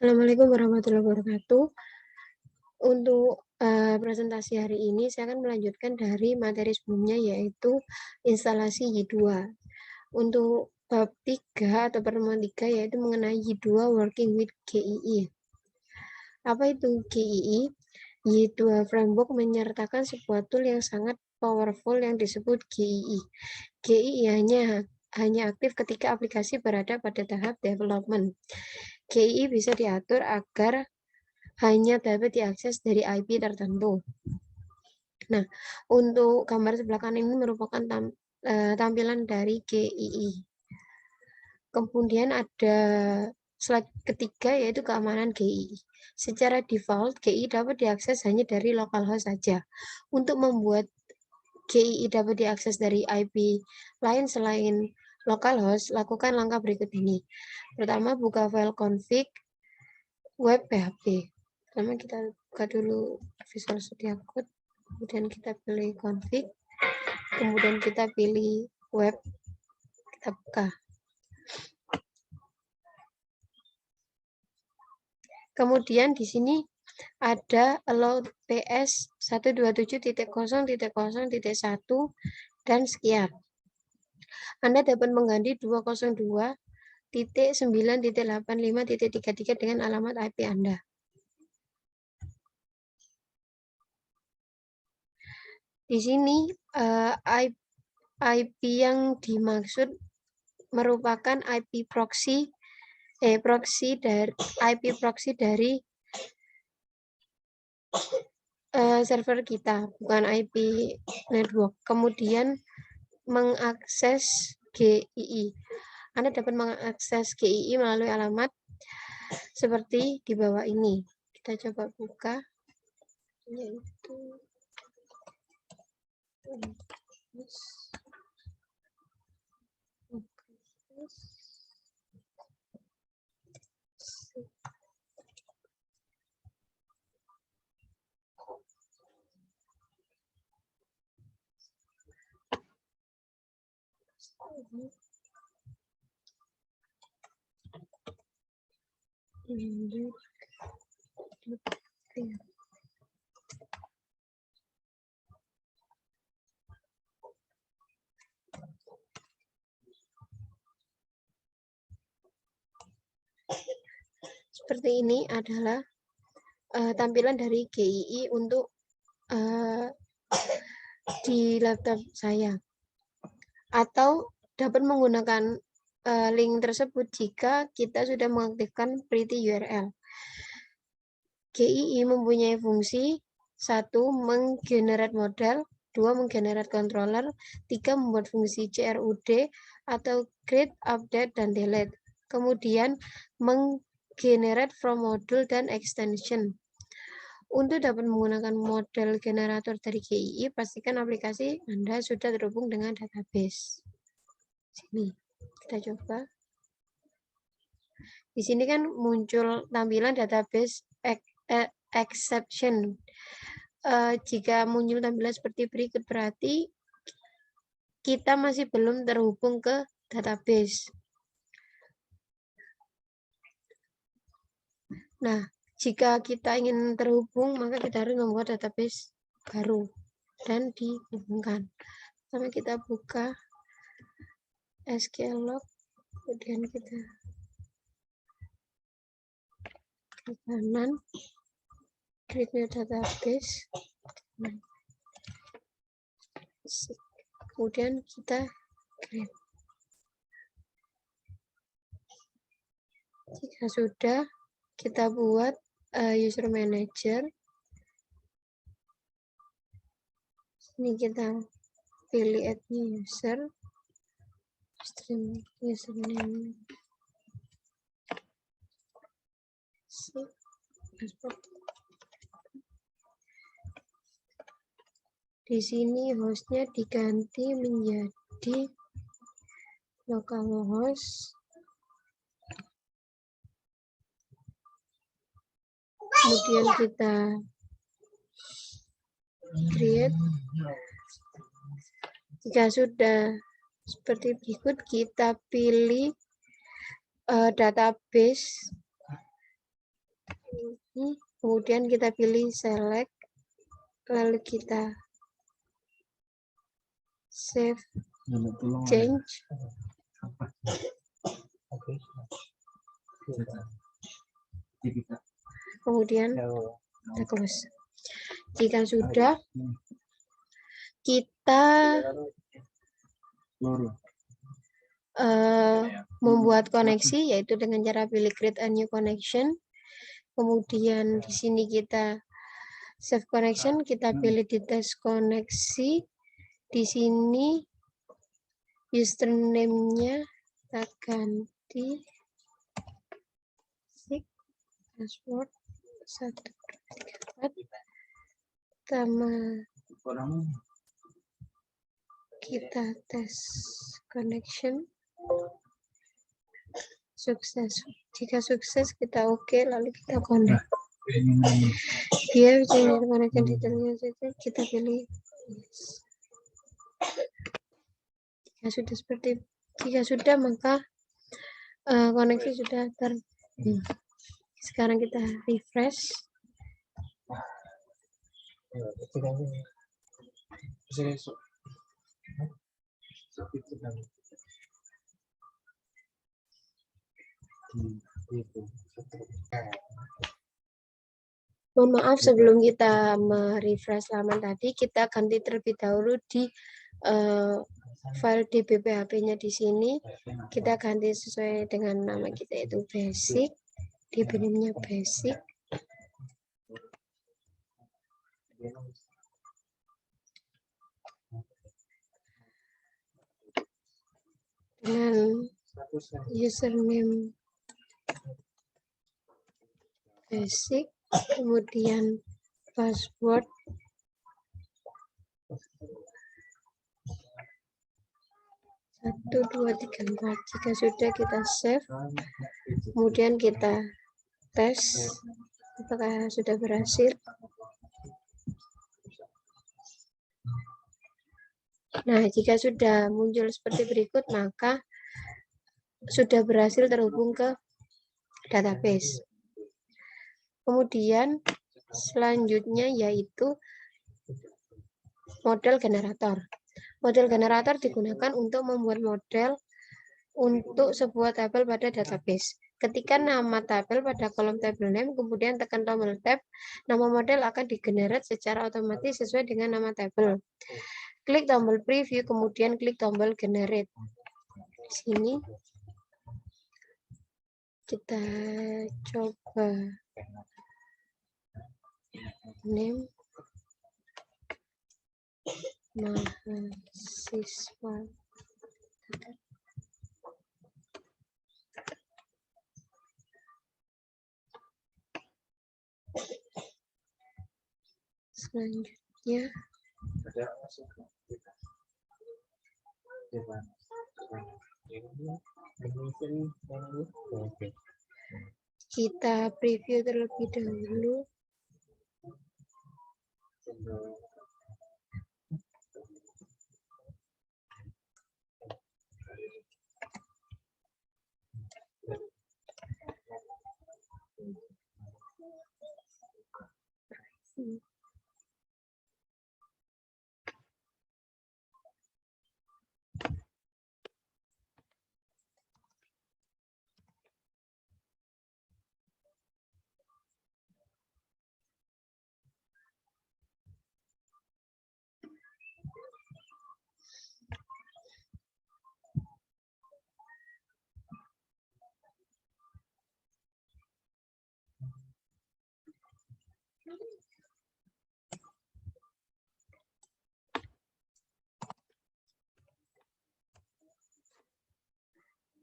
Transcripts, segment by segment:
Assalamualaikum warahmatullahi wabarakatuh. Untuk presentasi hari ini saya akan melanjutkan dari materi sebelumnya yaitu instalasi Y2. Untuk bab 3 atau pertemuan 3 yaitu mengenai Y2 working with GII. Apa itu GII? Y2 framework menyertakan sebuah tool yang sangat powerful yang disebut GII. GII hanya aktif ketika aplikasi berada pada tahap development. GII bisa diatur agar hanya dapat diakses dari IP tertentu. Nah, untuk gambar sebelah kanan ini merupakan tampilan dari GII. Kemudian ada slide ketiga yaitu keamanan GII. Secara default, GII dapat diakses hanya dari localhost saja. Untuk membuat GII dapat diakses dari IP lain selain localhost, lakukan langkah berikut ini. Pertama, buka file config web PHP. Pertama kita buka dulu Visual Studio Code, kemudian kita pilih config, kemudian kita pilih web, kita buka. Kemudian di sini ada allow ps 127.0.0.1 dan sekian. Anda dapat mengganti 202.9.85.33 dengan alamat IP Anda. Di sini IP yang dimaksud merupakan IP proxy dari server kita, bukan IP network. Kemudian mengakses GII. Anda dapat mengakses GII melalui alamat seperti di bawah ini. Kita coba buka, yaitu seperti ini adalah tampilan dari GII untuk di laptop saya. Atau dapat menggunakan link tersebut jika kita sudah mengaktifkan pretty URL. GII mempunyai fungsi 1. Menggenerate model, 2. Menggenerate controller, 3. Membuat fungsi CRUD atau create, update, dan delete. Kemudian menggenerate from module dan extension. Untuk dapat menggunakan model generator dari GII, pastikan aplikasi Anda sudah terhubung dengan database. Sini, kita coba. Di sini kan muncul tampilan database exception. Jika muncul tampilan seperti berikut, berarti kita masih belum terhubung ke database. Nah, jika kita ingin terhubung, maka kita harus membuat database baru dan dihubungkan. Pertama kita buka SQL log, kemudian kita ke kanan, create new database, kemudian kita create. Jika sudah, kita buat user manager. Ini kita pilih add new user, stream username, di sini hostnya diganti menjadi localhost. Kemudian kita create. Jika sudah seperti berikut, kita pilih database ini, kemudian kita pilih select, lalu kita save change, kemudian kita close. Jika sudah, kita membuat koneksi, yaitu dengan cara pilih create a new connection. Kemudian di sini kita save connection, kita pilih di tes koneksi. Di sini username-nya kita ganti password 1234 sama kita tes connection. Sukses. Jika sukses kita oke, lalu kita connect. Dia bisa connection detailnya saja, kita pilih yes. Jika sudah maka koneksi sudah sekarang kita refresh. Mohon maaf, sebelum kita merefresh halaman tadi, kita ganti terlebih dahulu di file dbphp-nya di sini. Kita ganti sesuai dengan nama kita, yaitu basic, dbname-nya basic. Dengan username basic, kemudian password 1234. Jika sudah kita save, kemudian kita tes apakah sudah berhasil. Nah, jika sudah muncul seperti berikut, maka sudah berhasil terhubung ke database. Kemudian selanjutnya yaitu model generator. Model generator digunakan untuk membuat model untuk sebuah tabel pada database. Ketika nama tabel pada kolom table name, kemudian tekan tombol tab, nama model akan digenerate secara otomatis sesuai dengan nama tabel. Klik tombol preview, kemudian klik tombol generate. Di sini kita coba name mahasiswa. Selanjutnya kita preview terlebih dahulu.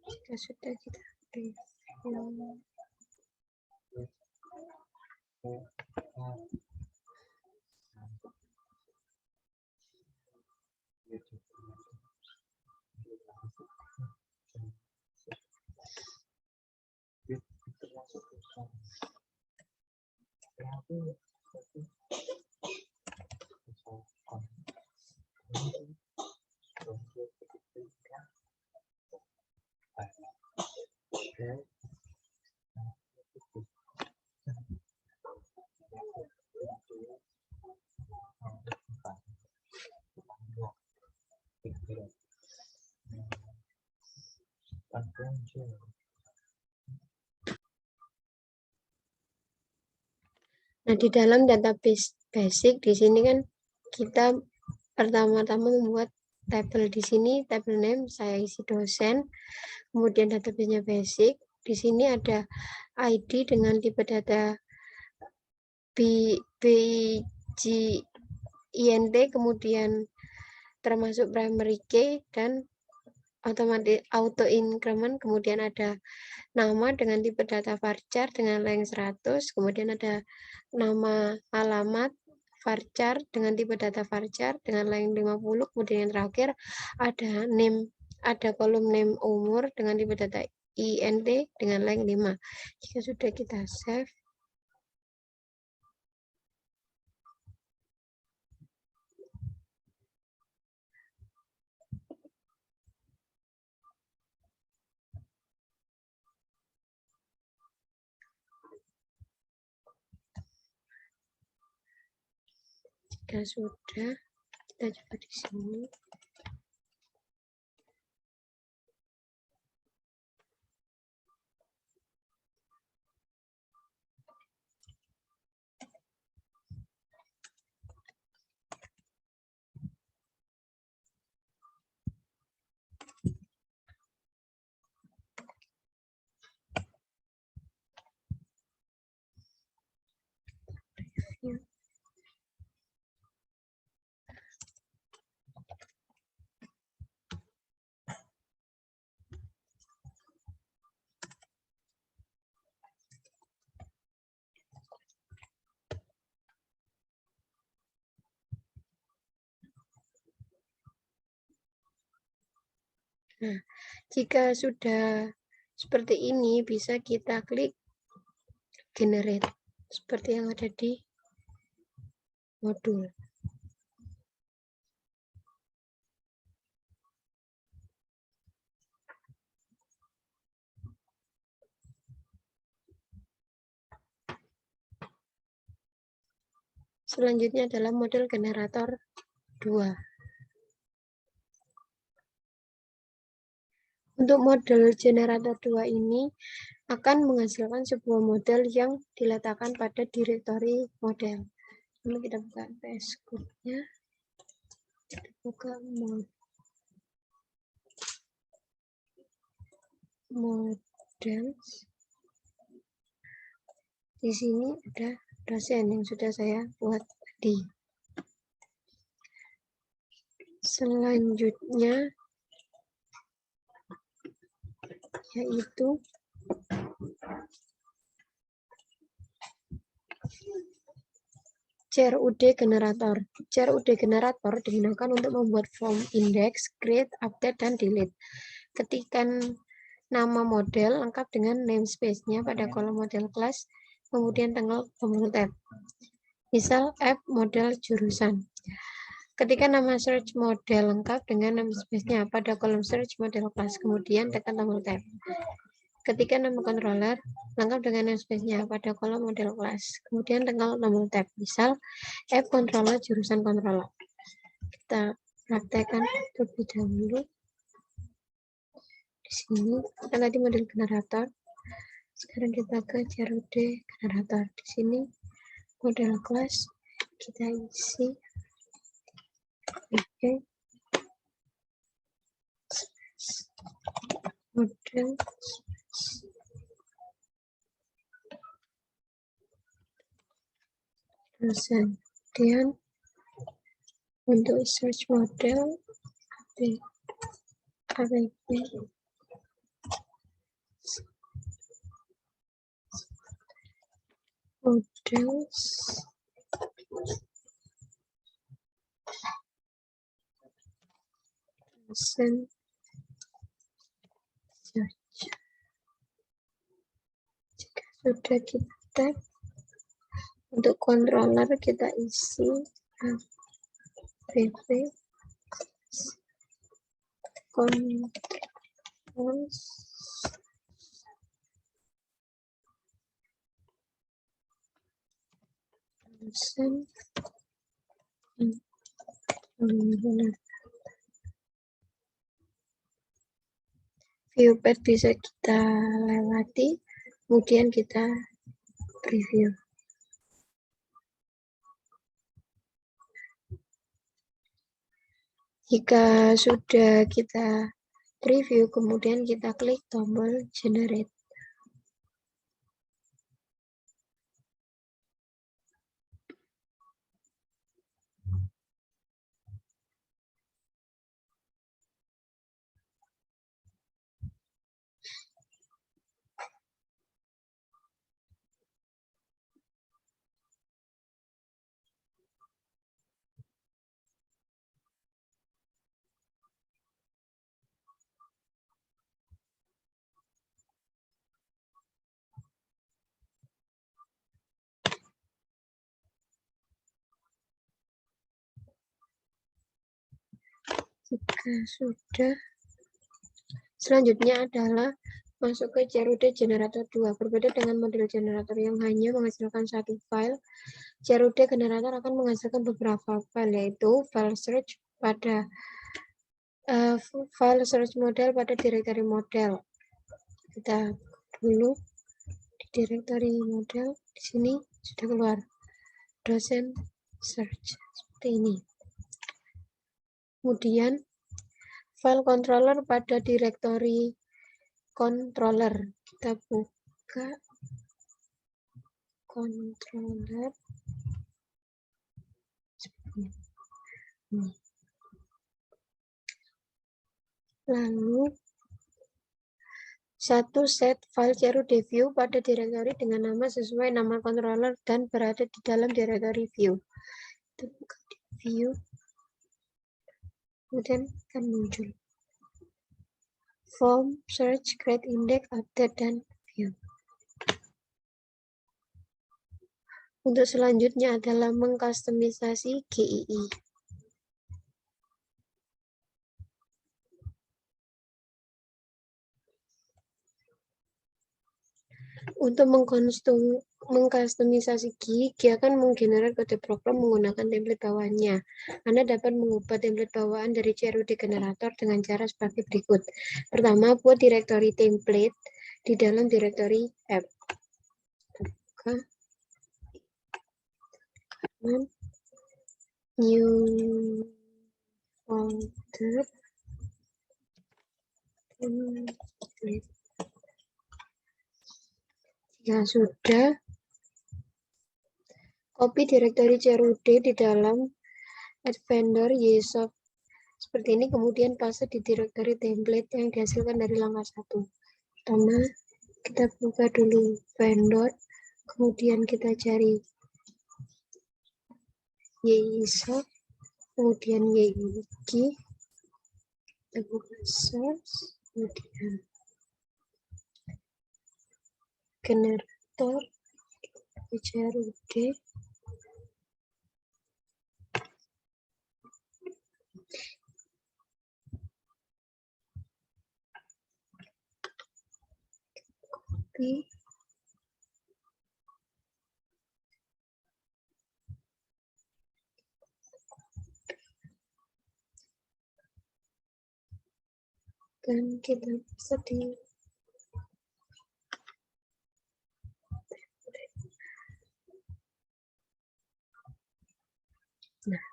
Jika sudah kita preview. Nah, di dalam database basic di sini kan kita pertama-tama membuat tabel. Di sini tabel name saya isi dosen, kemudian database-nya basic. Di sini ada ID dengan tipe data BIGINT, kemudian termasuk primary key dan otomatis auto increment, kemudian ada nama dengan tipe data varchar dengan length 100, kemudian ada nama alamat varchar dengan tipe data varchar dengan length 50, kemudian yang terakhir ada name, ada kolom name umur dengan tipe data INT dengan length 5. Jika sudah kita save, jika sudah, kita coba di sini. Nah, jika sudah seperti ini, bisa kita klik generate seperti yang ada di modul. Selanjutnya adalah model generator 2. Untuk model generator 2 ini akan menghasilkan sebuah model yang diletakkan pada directory model. Lalu kita buka VS Code-nya, kita buka model. Di sini ada dosen yang sudah saya buat tadi. Selanjutnya yaitu CRUD generator. CRUD generator digunakan untuk membuat form index, create, update, dan delete. Ketikkan nama model lengkap dengan namespace-nya pada kolom model class, kemudian tombol tab. Misal app model jurusan. Ketikkan nama search model lengkap dengan namespace-nya pada kolom search model class, kemudian tekan tombol tab. Ketika nama controller lengkap dengan namespace-nya pada kolom model class, kemudian tekan tombol tab. Misal app controller jurusan controller. Kita praktekkan terlebih dahulu. Di sini kita tadi model generator. Sekarang kita ke CRUD generator. Di sini model class kita isi. Oke. Model dosen. Kemudian untuk search model app models dosen search. Jika sudah kita untuk controller kita isi app controls dosen Viewpad bisa kita lewati, kemudian kita preview. Jika sudah kita preview, kemudian kita klik tombol generate. Jika sudah, selanjutnya adalah masuk ke CRUD generator 2. Berbeda dengan model generator yang hanya menghasilkan satu file, CRUD generator akan menghasilkan beberapa file, yaitu file search pada file search model pada direktori model. Kita dulu di direktori model, di sini sudah keluar dosen search seperti ini. Kemudian file controller pada direktori controller, kita buka controller ini. Lalu satu set file CRUD view pada direktori dengan nama sesuai nama controller dan berada di dalam direktori view. Kita buka di view, kemudian akan muncul form, search, create index, update, dan view. Untuk selanjutnya adalah mengkustomisasi GII. Untuk mengkustomisasi GII akan menggenerate kode program menggunakan template bawaannya. Anda dapat mengubah template bawaan dari CRUD generator dengan cara sebagai berikut. Pertama, buat direktori template di dalam direktori app. Buka new folder template. Jika sudah, copy direktori CRUD di dalam add vendor ysoft seperti ini, kemudian paste di direktori template yang dihasilkan dari langkah 1. Pertama, kita buka dulu vendor, kemudian kita cari ysoft, kemudian yiki, kita buka source, kemudian generator, CRUD, dan kita sedih. Nah,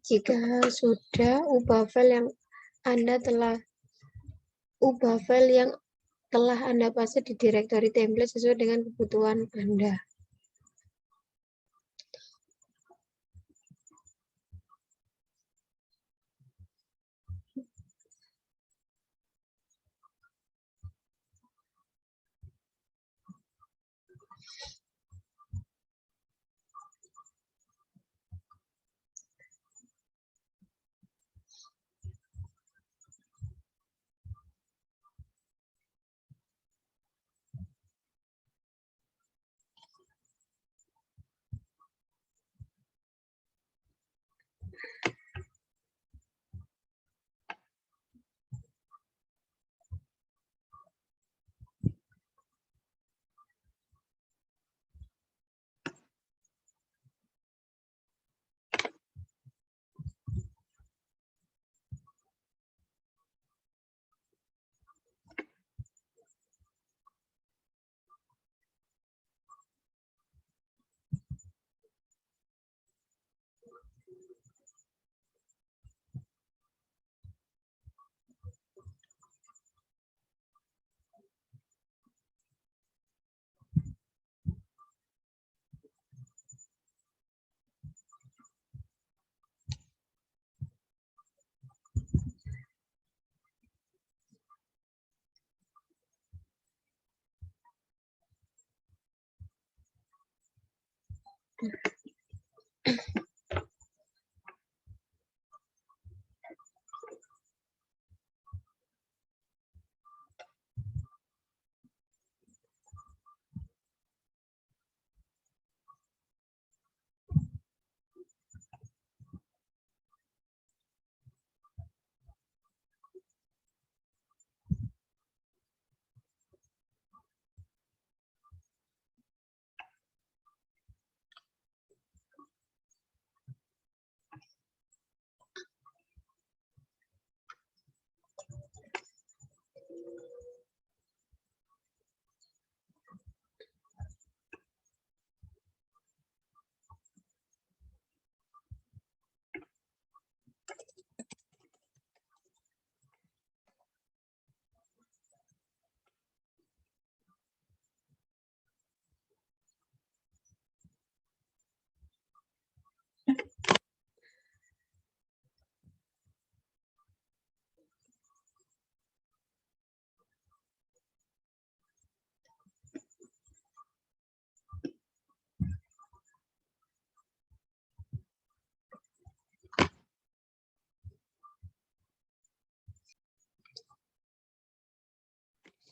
jika sudah, ubah file yang telah Anda paste di direktori template sesuai dengan kebutuhan Anda.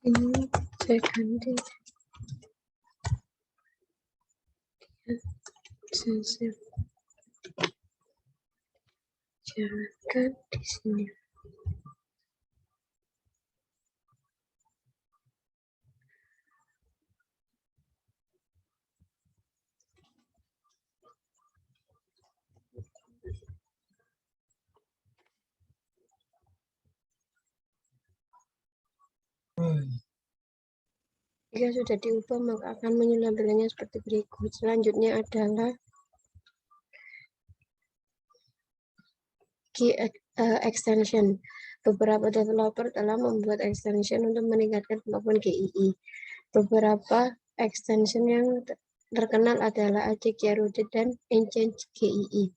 Ini saya ganti sensor jalankan di sini. Jika sudah diubah, maka akan menu tampilannya seperti berikut. Selanjutnya adalah key extension. Beberapa developer telah membuat extension untuk meningkatkan kemampuan GII. Beberapa extension yang terkenal adalah AJAX Routed dan Enchant GII.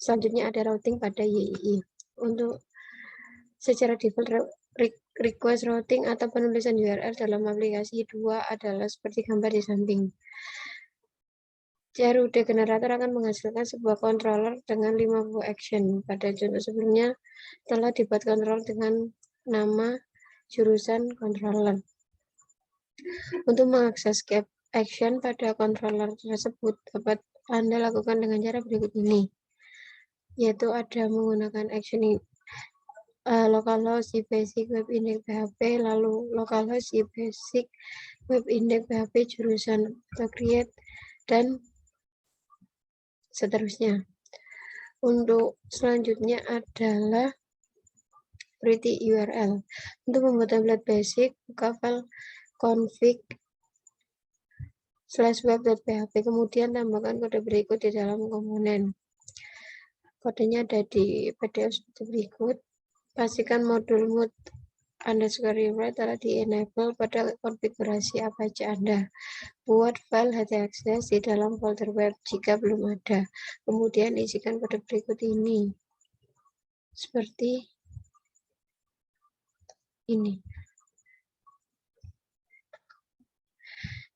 Selanjutnya ada routing pada YII. Untuk secara default request routing atau penulisan URL dalam aplikasi 2 adalah seperti gambar di samping. CRUD generator akan menghasilkan sebuah controller dengan 50 action. Pada contoh sebelumnya telah dibuat controller dengan nama jurusan controller. Untuk mengakses gap action pada controller tersebut dapat Anda lakukan dengan cara berikut ini, yaitu ada menggunakan action localhost basic web index PHP, lalu localhost basic web index PHP jurusan atau create, dan seterusnya. Untuk selanjutnya adalah pretty URL. Untuk membuat template basic, buka file config/web.php, kemudian tambahkan kode berikut di dalam komponen. Kodenya ada di PDF seperti berikut. Pastikan modul mood_rewrite telah di-enable pada konfigurasi Apache Anda. Buat file htaccess di dalam folder web jika belum ada. Kemudian isikan kode berikut ini. Seperti ini.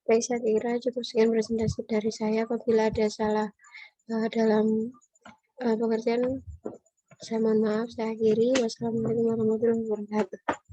Baik, saya kira cukup sekian presentasi dari saya. Apabila ada salah dalam pengertian, saya mohon maaf. Saya akhiri. Wassalamualaikum warahmatullahi wabarakatuh.